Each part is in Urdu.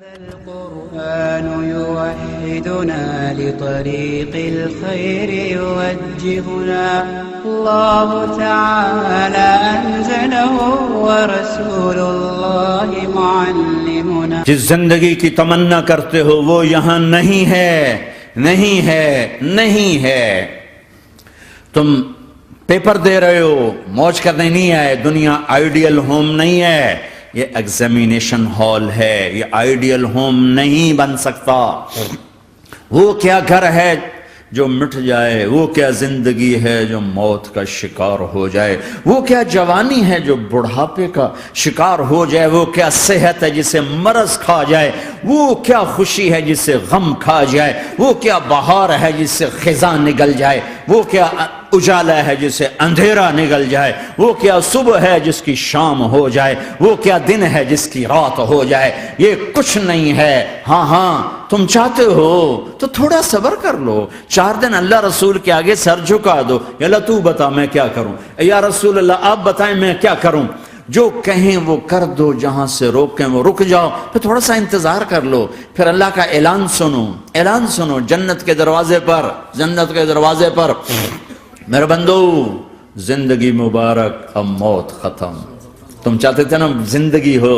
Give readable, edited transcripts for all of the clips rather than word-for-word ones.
القرآن يوحدنا لطريق الخير يوجهنا الله تعالى أنزله ورسول الله معلمنا. جس زندگی کی تمنا کرتے ہو وہ یہاں نہیں ہے، نہیں ہے، نہیں ہے. تم پیپر دے رہے ہو، موج کرنے نہیں آئے. دنیا آئیڈیل ہوم نہیں ہے، یہ ایگزامینیشن ہال ہے. یہ آئیڈیل ہوم نہیں بن سکتا. وہ کیا گھر ہے جو مٹ جائے، وہ کیا زندگی ہے جو موت کا شکار ہو جائے، وہ کیا جوانی ہے جو بڑھاپے کا شکار ہو جائے، وہ کیا صحت ہے جسے مرض کھا جائے، وہ کیا خوشی ہے جسے غم کھا جائے، وہ کیا بہار ہے جس سے خزاں نگل جائے، وہ کیا اجالا ہے جس سے اندھیرا نگل جائے، وہ کیا صبح ہے جس کی شام ہو جائے، وہ کیا دن ہے جس کی رات ہو جائے. یہ کچھ نہیں ہے. ہاں تم چاہتے ہو تو تھوڑا صبر کر لو. 4 دن اللہ رسول کے آگے سر جھکا دو. یا اللہ تو بتا میں کیا کروں، یا رسول اللہ آپ بتائیں میں کیا کروں. جو کہیں وہ کر دو، جہاں سے روکیں وہ رک جاؤ. پھر تھوڑا سا انتظار کر لو. پھر اللہ کا اعلان سنو، اعلان سنو جنت کے دروازے پر، جنت کے دروازے پر. میرے بندو زندگی مبارک، اب موت ختم. تم چاہتے تھے نا زندگی ہو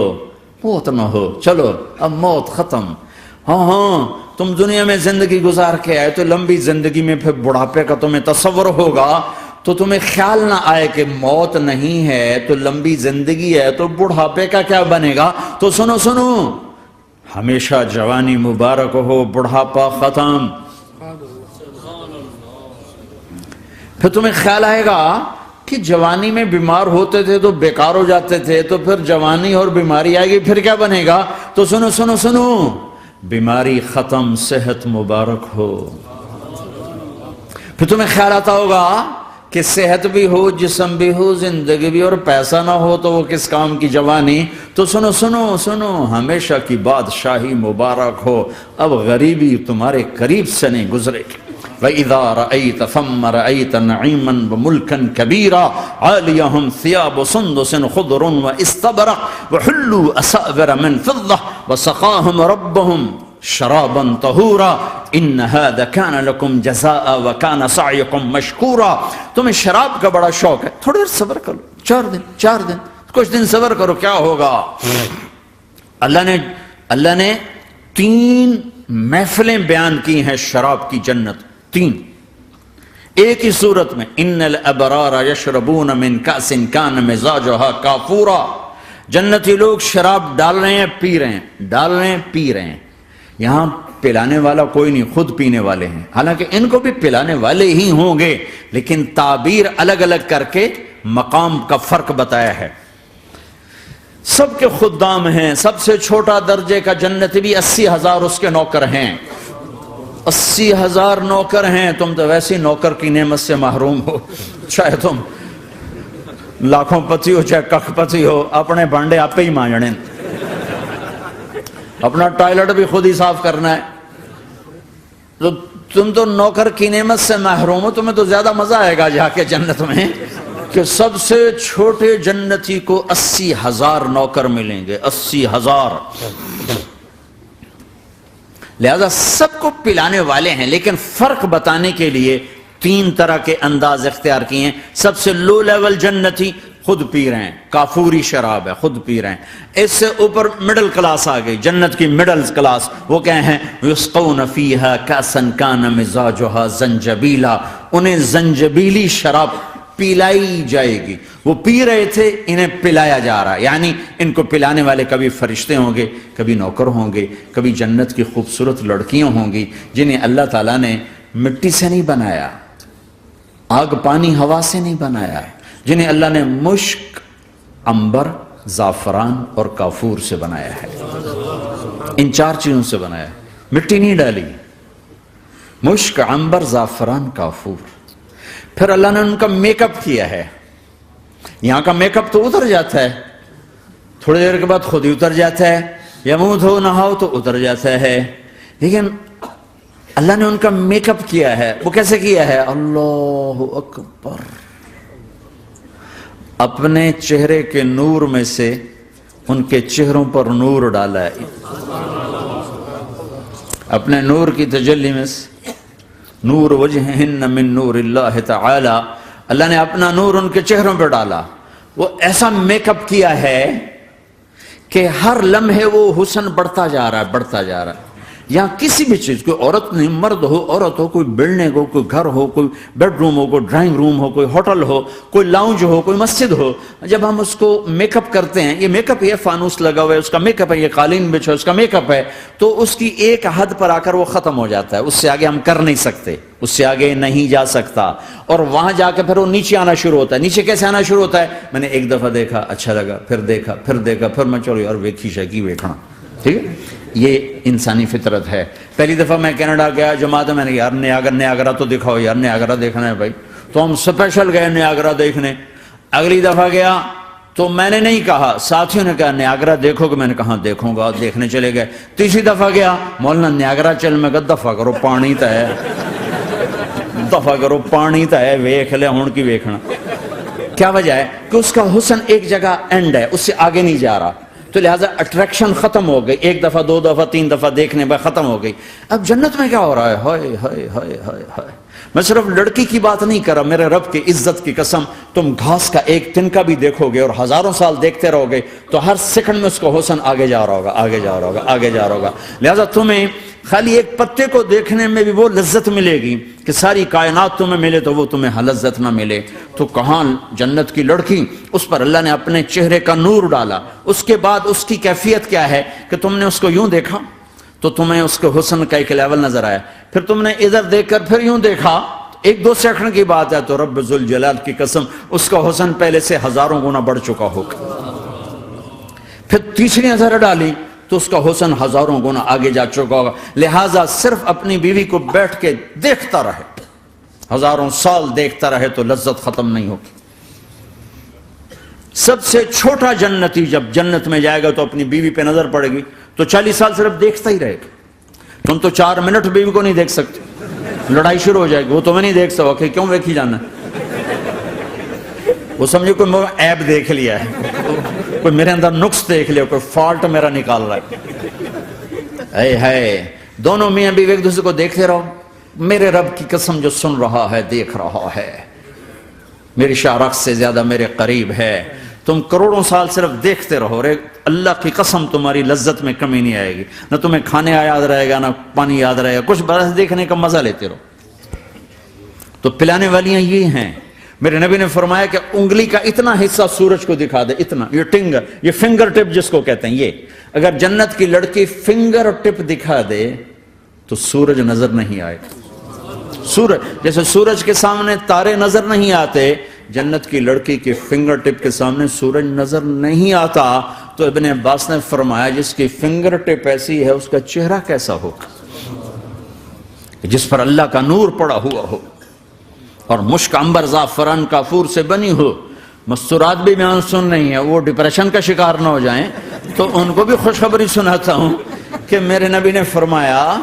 موت نہ ہو، چلو اب موت ختم. ہاں تم دنیا میں زندگی گزار کے آئے تو لمبی زندگی میں پھر بڑھاپے کا تمہیں تصور ہوگا تو تمہیں خیال نہ آئے کہ موت نہیں ہے تو لمبی زندگی ہے تو بڑھاپے کا کیا بنے گا. تو سنو سنو، ہمیشہ جوانی مبارک ہو، بڑھاپا ختم. پھر تمہیں خیال آئے گا کہ جوانی میں بیمار ہوتے تھے تو بیکار ہو جاتے تھے، تو پھر جوانی اور بیماری آئے گی پھر کیا بنے گا. تو سنو سنو سنو، بیماری ختم، صحت مبارک ہو. پھر تمہیں خیال آتا ہوگا کہ صحت بھی ہو، جسم بھی ہو، زندگی بھی، اور پیسہ نہ ہو تو وہ کس کام کی جوانی. تو سنو سنو سنو، ہمیشہ کی بادشاہی مبارک ہو. اب غریبی تمہارے قریب سے نہیں گزرے گی. وَإِذَا رَأَيْتَ ثَمَّ رَأَيْتَ نَعِيمًا وَمُلْكًا كَبِيرًا عَالِيَهُمْ ثِيَابُ سُنْدُسٍ خُضْرٌ وَإِسْتَبْرَقٍ وَحُلُّوا أَسَاوِرَ مِنْ فِضَّةٍ وَسَقَاهُمْ رَبُّهُمْ شَرَابًا طَهُورًا إِنَّ هَذَا كَانَ لَكُمْ جَزَاءً وَكَانَ سَعْيُكُمْ مَشْكُورًا. تمہیں شراب کا بڑا شوق ہے، تھوڑی دیر صبر کرو. 4 دن کچھ دن صبر کرو، کیا ہوگا. اللہ نے 3 محفلیں بیان کی ہیں شراب کی جنت. 3 ایک ہی صورت میں. ان الابرار یشربون من کأس کان مزاجها کافورا. جنتی لوگ شراب ڈال رہے ہیں، پی رہے ہیں، ڈال رہے ہیں، پی رہے ہیں. یہاں پلانے والا کوئی نہیں، خود پینے والے ہیں. حالانکہ ان کو بھی پلانے والے ہی ہوں گے، لیکن تعبیر الگ الگ کر کے مقام کا فرق بتایا ہے. سب کے خدام ہیں. سب سے چھوٹا درجے کا جنت بھی 80,000 اس کے نوکر ہیں. 80,000 نوکر ہیں. تم تو ویسی نوکر کی نعمت سے محروم ہو. چاہے تم لاکھوں پتی ہو چاہے کخ پتی ہو، اپنے بانڈے آپ ہی مانجنے، اپنا ٹوائلٹ بھی خود ہی صاف کرنا ہے. تو تم تو نوکر کی نعمت سے محروم ہو. تمہیں تو زیادہ مزہ آئے گا جا کے جنت میں کہ سب سے چھوٹے جنتی کو 80,000 نوکر ملیں گے. 80,000. لہذا سب کو پلانے والے ہیں، لیکن فرق بتانے کے لیے 3 طرح کے انداز اختیار کیے ہیں. سب سے لو لیول جنتی خود پی رہے ہیں، کافوری شراب ہے، خود پی رہے ہیں. اس سے اوپر مڈل کلاس آ گئی، جنت کی مڈل کلاس. وہ کہے ہیں یسقون فیہا کاسا کان مزاجها زنجبیلا. انہیں زنجبیلی شراب پلائی جائے گی. وہ پی رہے تھے، انہیں پلایا جا رہا ہے. یعنی ان کو پلانے والے کبھی فرشتے ہوں گے، کبھی نوکر ہوں گے، کبھی جنت کی خوبصورت لڑکیاں ہوں گی جنہیں اللہ تعالیٰ نے مٹی سے نہیں بنایا، آگ پانی ہوا سے نہیں بنایا، جنہیں اللہ نے مشک، عنبر، زعفران اور کافور سے بنایا ہے. ان 4 چیزوں سے بنایا ہے، مٹی نہیں ڈالی. مشک، عنبر، زعفران، کافور. پھر اللہ نے ان کا میک اپ کیا ہے. یہاں کا میک اپ تو اتر جاتا ہے، تھوڑی دیر کے بعد خود ہی اتر جاتا ہے، یا منہ دھو نہاؤ تو اتر جاتا ہے. لیکن اللہ نے ان کا میک اپ کیا ہے. وہ کیسے کیا ہے؟ اللہ اکبر. اپنے چہرے کے نور میں سے ان کے چہروں پر نور ڈالا ہے، اپنے نور کی تجلی میں سے، نور وجہہن من نور اللہ تعالی، اللہ نے اپنا نور ان کے چہروں پہ ڈالا. وہ ایسا میک اپ کیا ہے کہ ہر لمحے وہ حسن بڑھتا جا رہا ہے، بڑھتا جا رہا ہے. یہاں کسی بھی چیز، کوئی عورت نہیں، مرد ہو، عورت ہو، کوئی بلڈنگ ہو، کوئی گھر ہو، کوئی بیڈ روم ہو، کوئی ڈرائنگ روم ہو، کوئی ہوٹل ہو، کوئی لاؤنج ہو، کوئی مسجد ہو، جب ہم اس کو میک اپ کرتے ہیں، یہ میک اپ، یہ فانوس لگا ہوا ہے اس کا میک اپ ہے، یہ قالین بچھا ہے اس کا میک اپ ہے، تو اس کی ایک حد پر آ کر وہ ختم ہو جاتا ہے، اس سے آگے ہم کر نہیں سکتے، اس سے آگے نہیں جا سکتا. اور وہاں جا کے پھر وہ نیچے آنا شروع ہوتا ہے. نیچے کیسے آنا شروع ہوتا ہے؟ میں نے ایک دفعہ دیکھا، اچھا لگا، پھر دیکھا، پھر دیکھا، پھر میں چلو یار ویکھی شیکی ویکھنا. ٹھیک ہے، یہ انسانی فطرت ہے. پہلی دفعہ میں کینیڈا گیا جماعت میں نے یار نیاگرا تو دکھاؤ یار، نیاگرا دیکھنا ہے بھائی، تو ہم اسپیشل گئے نیاگرا دیکھنے. اگلی دفعہ گیا تو میں نے نہیں کہا، ساتھیوں نے کہا نیاگرا دیکھو گے، میں نے کہا دیکھوں گا، دیکھنے چلے گئے. تیسری دفعہ گیا، مولانا نیاگرا چل، میں کہا دفعہ کرو پانی تا ہے، دفعہ کرو پانی تا ہے، ویکھ لے ہون کی ویکھنا. کیا وجہ ہے؟ کہ اس کا حسن ایک جگہ اینڈ ہے، اس سے آگے نہیں جا رہا، تو لہٰذا اٹریکشن ختم ہو گئی. ایک دفعہ، دو دفعہ، تین دفعہ دیکھنے بعد ختم ہو گئی. اب جنت میں کیا ہو رہا ہے؟ ہائے ہائے ہائے ہائے ہائے. میں صرف لڑکی کی بات نہیں کر رہا، میرے رب کی عزت کی قسم، تم گھاس کا ایک تنکا بھی دیکھو گے اور ہزاروں سال دیکھتے رہو گے تو ہر سیکنڈ میں اس کا حسن آگے جا رہا ہوگا، آگے جا رہا ہوگا، آگے جا رہا ہوگا. لہٰذا تمہیں خالی ایک پتے کو دیکھنے میں بھی وہ لذت ملے گی کہ ساری کائنات تمہیں ملے تو وہ تمہیں لذت نہ ملے. تو کہاں جنت کی لڑکی، اس پر اللہ نے اپنے چہرے کا نور ڈالا. اس کے بعد اس کی کیفیت کیا ہے کہ تم نے اس کو یوں دیکھا تو تمہیں اس کے حسن کا ایک لیول نظر آیا، پھر تم نے ادھر دیکھ کر پھر یوں دیکھا، ایک دو سیکنڈ کی بات ہے، تو رب ذوالجلال کی قسم اس کا حسن پہلے سے ہزاروں گنا بڑھ چکا ہوگا. پھر تیسری نظر ڈالی تو اس کا حسن ہزاروں گنا آگے جا چکا ہوگا. لہٰذا صرف اپنی بیوی کو بیٹھ کے دیکھتا رہے، ہزاروں سال دیکھتا رہے تو لذت ختم نہیں ہوگی. سب سے چھوٹا جنتی جب جنت میں جائے گا تو اپنی بیوی پہ نظر پڑے گی تو 40 سال صرف دیکھتا ہی رہے گا. تم تو 4 منٹ بیوی کو نہیں دیکھ سکتے، لڑائی شروع ہو جائے گی. وہ تمہیں نہیں دیکھ سکو کہ کیوں دیکھی جانا، وہ سمجھے کوئی عیب دیکھ لیا ہے، کوئی میرے اندر نقص دیکھ لیا، کوئی فالٹ میرا نکال رہا ہے. اے ہے دونوں میاں بیوی ایک دوسرے کو دیکھتے رہو. میرے رب کی قسم جو سن رہا ہے، دیکھ رہا ہے، میری شارخ سے زیادہ میرے قریب ہے. تم کروڑوں سال صرف دیکھتے رہو، رے اللہ کی قسم تمہاری لذت میں کمی نہیں آئے گی. نہ تمہیں کھانے یاد رہے گا، نہ پانی یاد رہے گا، کچھ برس دیکھنے کا مزہ لیتے رہو. تو پلانے والیاں یہ ہیں. میرے نبی نے فرمایا کہ انگلی کا اتنا حصہ سورج کو دکھا دے، اتنا، یہ فنگر ٹپ جس کو کہتے ہیں، یہ اگر جنت کی لڑکی فنگر ٹپ دکھا دے تو سورج نظر نہیں آئے. سورج جیسے سورج کے سامنے تارے نظر نہیں آتے، جنت کی لڑکی کے فنگر ٹپ کے سامنے سورج نظر نہیں آتا. تو ابن عباس نے فرمایا جس کی فنگر ٹپ ایسی ہے اس کا چہرہ کیسا ہوگا، جس پر اللہ کا نور پڑا ہوا ہو اور مشک عنبر زعفران کافور سے بنی ہو. مستورات بھی بیان سن رہی ہیں، وہ ڈپریشن کا شکار نہ ہو جائیں تو ان کو بھی خوشخبری سناتا ہوں کہ میرے نبی نے فرمایا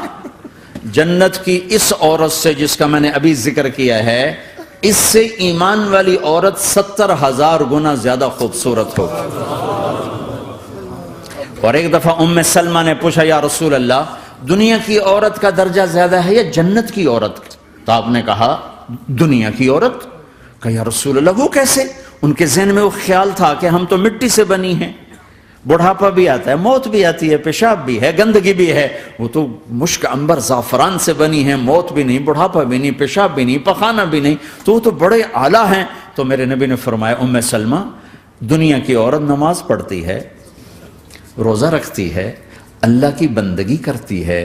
جنت کی اس عورت سے جس کا میں نے ابھی ذکر کیا ہے، اس سے ایمان والی عورت 70,000 گنا زیادہ خوبصورت ہوگی. اور ایک دفعہ ام سلمہ نے پوچھا یا رسول اللہ دنیا کی عورت کا درجہ زیادہ ہے یا جنت کی عورت کا؟ تو آپ نے کہا دنیا کی عورت. کہا یا رسول اللہ وہ کیسے؟ ان کے ذہن میں وہ خیال تھا کہ ہم تو مٹی سے بنی ہیں، بڑھاپا بھی آتا ہے، موت بھی آتی ہے، پیشاب بھی ہے، گندگی بھی ہے. وہ تو مشک عنبر زعفران سے بنی ہیں، موت بھی نہیں، بڑھاپا بھی نہیں، پیشاب بھی نہیں، پخانہ بھی نہیں، تو وہ تو بڑے اعلیٰ ہیں. تو میرے نبی نے فرمایا ام سلمہ دنیا کی عورت نماز پڑھتی ہے، روزہ رکھتی ہے، اللہ کی بندگی کرتی ہے،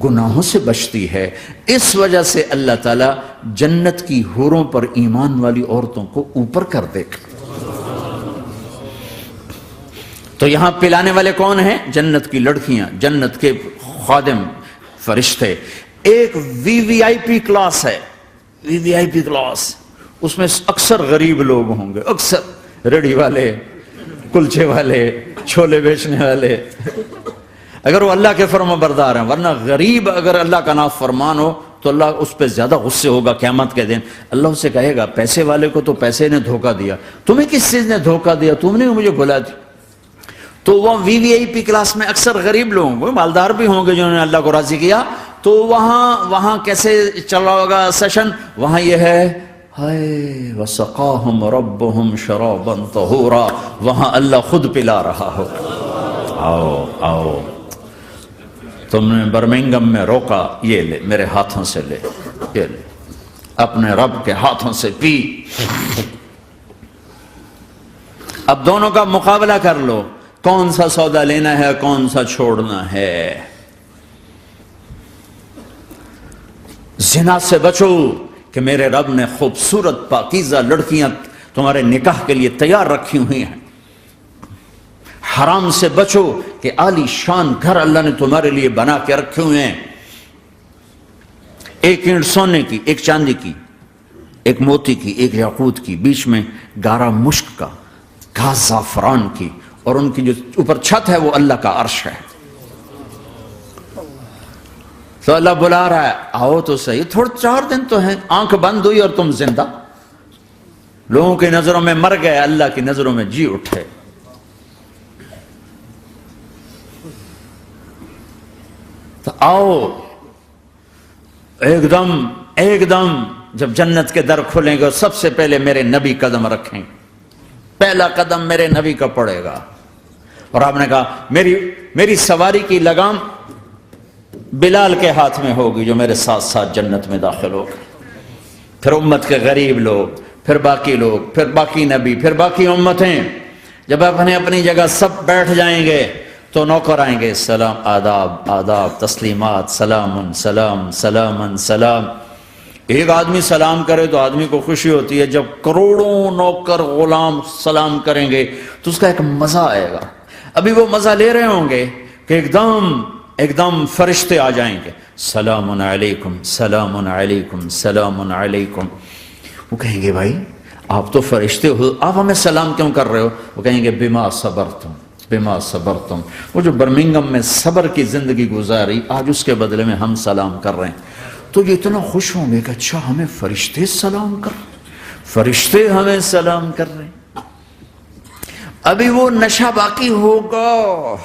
گناہوں سے بچتی ہے، اس وجہ سے اللہ تعالیٰ جنت کی حوروں پر ایمان والی عورتوں کو اوپر کر دے گا. تو یہاں پلانے والے کون ہیں؟ جنت کی لڑکیاں، جنت کے خادم فرشتے. ایک وی وی آئی پی کلاس ہے، وی وی آئی پی کلاس، اس میں اکثر غریب لوگ ہوں گے، اکثر ریڑھی والے، کلچے والے، چھولے بیچنے والے، اگر وہ اللہ کے فرما بردار ہیں. ورنہ غریب اگر اللہ کا نافرمان ہو تو اللہ اس پہ زیادہ غصے ہوگا قیامت کے دن. اللہ اسے کہے گا پیسے والے کو تو پیسے نے دھوکہ دیا، تمہیں کس چیز نے دھوکہ دیا؟ تم نے مجھے بلا دی. تو وہ VVIP کلاس میں اکثر غریب لوگوں کو، مالدار بھی ہوں گے جنہوں نے اللہ کو راضی کیا، تو وہاں کیسے چل رہا ہوگا سیشن؟ وہاں یہ ہے ہائے وسقاہم ربہم شرابا طہورا، وہاں اللہ خود پلا رہا ہو، آؤ آؤ تم نے برمنگم میں روکا، یہ لے میرے ہاتھوں سے لے، یہ لے اپنے رب کے ہاتھوں سے پی۔ اب دونوں کا مقابلہ کر لو، کون سا سودا لینا ہے کون سا چھوڑنا ہے۔ زنا سے بچو کہ میرے رب نے خوبصورت پاکیزہ لڑکیاں تمہارے نکاح کے لیے تیار رکھی ہوئی ہیں۔ حرام سے بچو کہ عالی شان گھر اللہ نے تمہارے لیے بنا کے رکھے ہوئے ہیں، ایک اینٹ سونے کی، ایک چاندی کی، ایک موتی کی، ایک یاقوت کی، بیچ میں گارا مشک کا، گھاس زعفران کی، اور ان کی جو اوپر چھت ہے وہ اللہ کا عرش ہے۔ تو اللہ بلا رہا ہے آؤ تو صحیح، تھوڑے 4 دن تو ہیں، آنکھ بند ہوئی اور تم زندہ، لوگوں کی نظروں میں مر گئے، اللہ کی نظروں میں جی اٹھے۔ تو آؤ ایک دم جب جنت کے در کھلیں گے سب سے پہلے میرے نبی قدم رکھیں، پہلا قدم میرے نبی کا پڑے گا۔ اور آپ نے کہا میری سواری کی لگام بلال کے ہاتھ میں ہوگی جو میرے ساتھ ساتھ جنت میں داخل ہوگا، پھر امت کے غریب لوگ، پھر باقی لوگ، پھر باقی نبی، پھر باقی امتیں، جب اپنی جگہ سب بیٹھ جائیں گے تو نوکر آئیں گے، سلام، آداب آداب، تسلیمات، سلام سلام سلام سلام۔ ایک آدمی سلام کرے تو آدمی کو خوشی ہوتی ہے، جب کروڑوں نوکر غلام سلام کریں گے تو اس کا ایک مزہ آئے گا۔ ابھی وہ مزہ لے رہے ہوں گے کہ ایک دم فرشتے آ جائیں گے، سلام علیکم سلام علیکم سلام علیکم۔ وہ کہیں گے بھائی آپ تو فرشتے ہو، آپ ہمیں سلام کیوں کر رہے ہو؟ وہ کہیں گے بما صبرتم بما صبرتم، وہ جو برمنگم میں صبر کی زندگی گزاری آج اس کے بدلے میں ہم سلام کر رہے ہیں۔ تو یہ اتنا خوش ہوں گے کہ اچھا ہمیں فرشتے سلام کر رہے ہیں، فرشتے ہمیں سلام کر رہے ہیں۔ ابھی وہ نشہ باقی ہوگا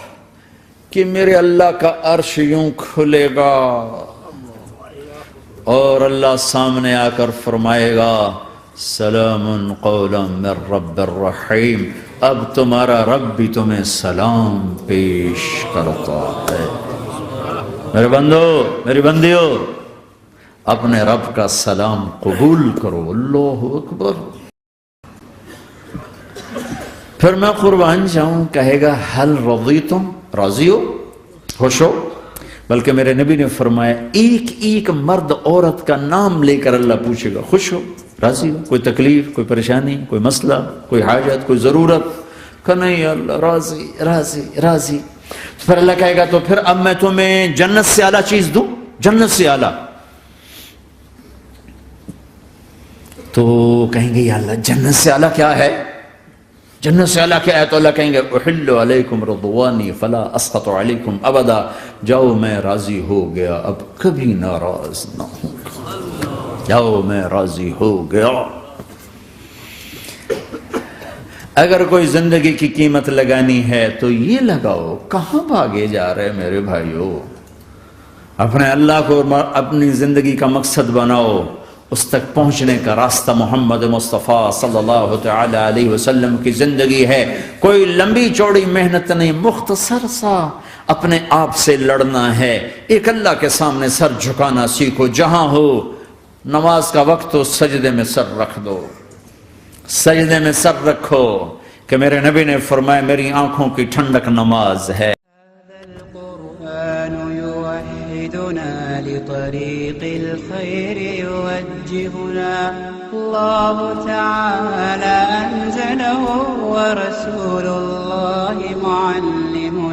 کہ میرے اللہ کا عرش یوں کھلے گا اور اللہ سامنے آ کر فرمائے گا سلام قولا من رب الرحیم، اب تمہارا رب بھی تمہیں سلام پیش کرتا ہے۔ میرے بندو میری بندیو، اپنے رب کا سلام قبول کرو، اللہ اکبر۔ پھر میں قربان جاؤں، کہے گا حل رضیتم، راضی ہو، خوش ہو؟ بلکہ میرے نبی نے فرمایا ایک مرد عورت کا نام لے کر اللہ پوچھے گا، خوش ہو، راضی ہو؟ کوئی تکلیف، کوئی پریشانی، کوئی مسئلہ، کوئی حاجت، کوئی ضرورت؟ کہ نہیں اللہ راضی راضی راضی۔ پھر اللہ کہے گا تو پھر اب میں تمہیں جنت سے اعلیٰ چیز دوں، جنت سے اعلیٰ۔ تو کہیں گے یا اللہ جنت سے اعلیٰ کیا ہے؟ جنت سے اعلیٰ کیا ہے؟ تو اللہ کہیں گے احل علیکم رضوانی فلا اسخط علیکم ابدا، جاؤ میں راضی ہو گیا، اب کبھی ناراض نہ ہوں گا، جاؤ میں راضی ہو گیا۔ اگر کوئی زندگی کی قیمت لگانی ہے تو یہ لگاؤ، کہاں بھاگے جا رہے میرے بھائیو؟ اپنے اللہ کو اپنی زندگی کا مقصد بناؤ، اس تک پہنچنے کا راستہ محمد مصطفیٰ صلی اللہ تعالی علیہ وسلم کی زندگی ہے۔ کوئی لمبی چوڑی محنت نہیں، مختصر سا اپنے آپ سے لڑنا ہے، ایک اللہ کے سامنے سر جھکانا سیکھو، جہاں ہو نماز کا وقت تو سجدے میں سر رکھ دو، سجدے میں سر رکھو، کہ میرے نبی نے فرمایا میری آنکھوں کی ٹھنڈک نماز ہے۔ لطريق الخير يوجهنا، الله تعالى أنزله ورسول الله معلم